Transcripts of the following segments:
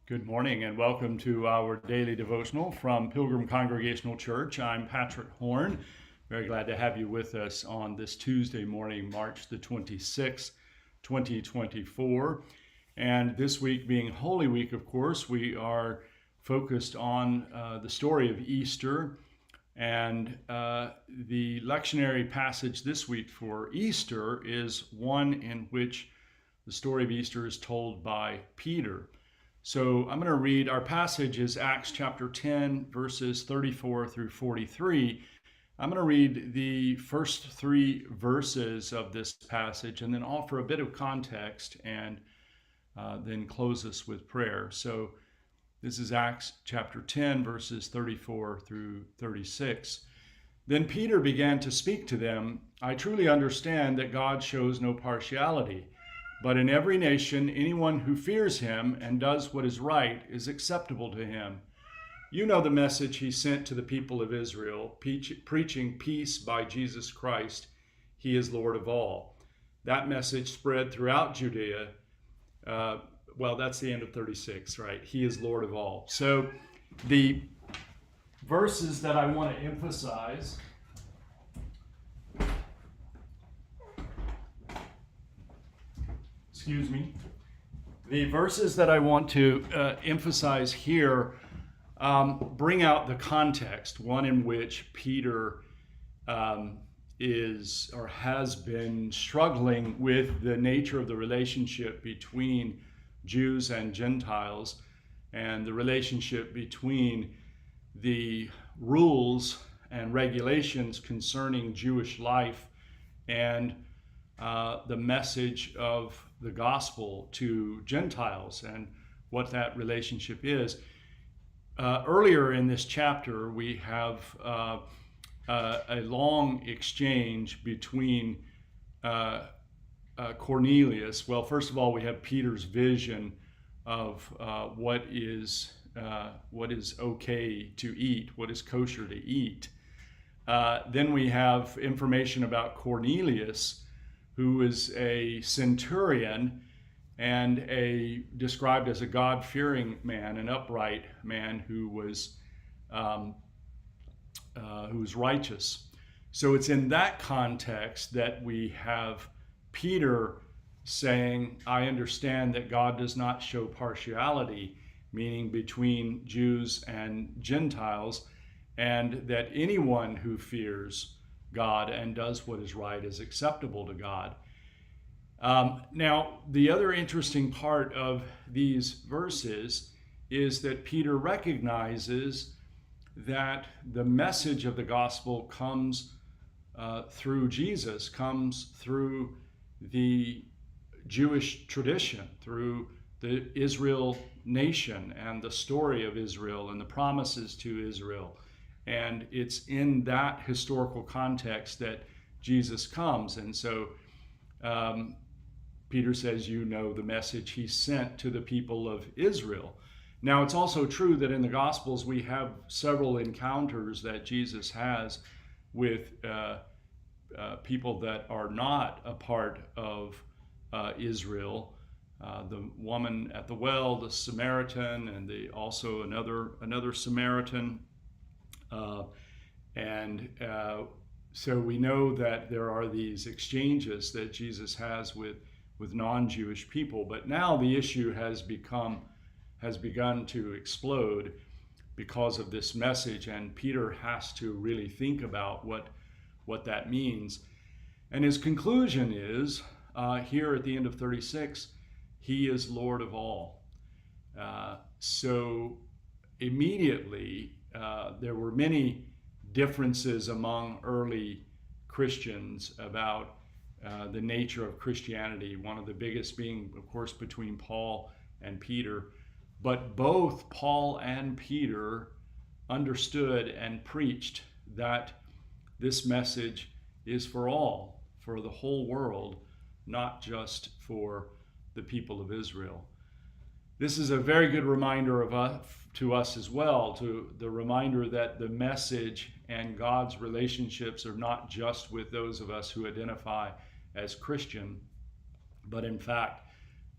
Good morning and welcome to our daily devotional from Pilgrim Congregational Church. I'm Patrick Horn. Very glad to have you with us on this Tuesday morning, March the 26th, 2024. And this week being Holy Week, of course, we are focused on the story of Easter. And the lectionary passage this week for Easter is one in which the story of Easter is told by Peter. So I'm going to read, our passage is Acts chapter 10, verses 34 through 43. I'm going to read the first three verses of this passage and then offer a bit of context and then close us with prayer. So this is Acts chapter 10, verses 34 through 36. Then Peter began to speak to them. I truly understand that God shows no partiality. But in every nation, anyone who fears him and does what is right is acceptable to him. You know the message he sent to the people of Israel, preaching peace by Jesus Christ. He is Lord of all. That message spread throughout Judea. That's the end of 36, right? He is Lord of all. So the verses that I want to emphasize The verses that I want to emphasize here bring out the context, one in which Peter is or has been struggling with the nature of the relationship between Jews and Gentiles and the relationship between the rules and regulations concerning Jewish life and the message of the gospel to Gentiles and what that relationship is. Earlier in this chapter, we have a long exchange between Cornelius. Well, first of all, we have Peter's vision of what is okay to eat, what is kosher to eat. Then we have information about Cornelius, who is a centurion and described as a God-fearing man, an upright man who was righteous. So it's in that context that we have Peter saying, I understand that God does not show partiality, meaning between Jews and Gentiles, and that anyone who fears God and does what is right is acceptable to God. Now, the other interesting part of these verses is that Peter recognizes that the message of the gospel comes through Jesus, comes through the Jewish tradition, through the Israel nation and the story of Israel and the promises to Israel. And it's in that historical context that Jesus comes. And so Peter says, you know the message he sent to the people of Israel. Now, it's also true that in the Gospels, we have several encounters that Jesus has with people that are not a part of Israel. The woman at the well, the Samaritan, and also another Samaritan. So we know that there are these exchanges that Jesus has with non-Jewish people, but now the issue has begun to explode because of this message, and Peter has to really think about what that means. And his conclusion is, here at the end of 36, he is Lord of all. So immediately, there were many differences among early Christians about the nature of Christianity, one of the biggest being, of course, between Paul and Peter. But both Paul and Peter understood and preached that this message is for all, for the whole world, not just for the people of Israel. This is a very good reminder to us as well, to the reminder that the message and God's relationships are not just with those of us who identify as Christian, but in fact,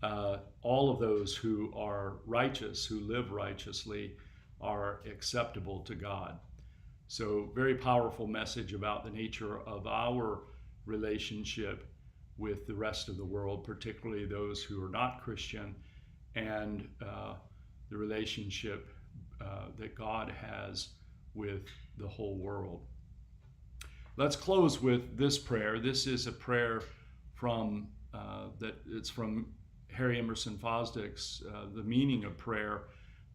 all of those who are righteous, who live righteously, are acceptable to God. So, very powerful message about the nature of our relationship with the rest of the world, particularly those who are not Christian, and the relationship that God has with the whole world. Let's close with this prayer. This is a prayer from it's from Harry Emerson Fosdick's The Meaning of Prayer,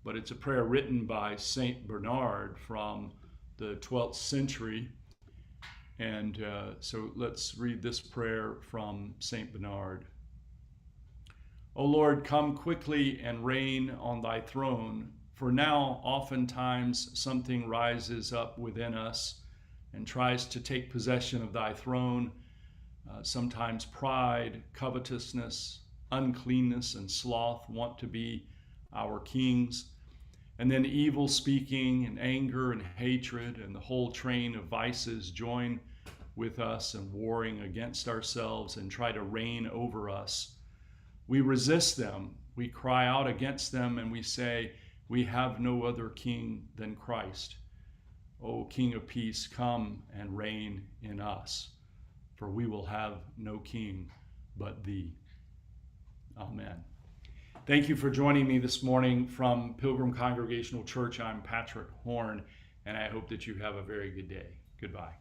but it's a prayer written by Saint Bernard from the 12th century. And so let's read this prayer from Saint Bernard. O Lord, come quickly and reign on thy throne, for now oftentimes something rises up within us and tries to take possession of thy throne. Sometimes pride, covetousness, uncleanness, and sloth want to be our kings. And then evil speaking and anger and hatred and the whole train of vices join with us and warring against ourselves and try to reign over us. We resist them, we cry out against them, and we say, we have no other king than Christ. O King of peace, come and reign in us, for we will have no king but thee. Amen. Thank you for joining me this morning from Pilgrim Congregational Church. I'm Patrick Horn, and I hope that you have a very good day. Goodbye.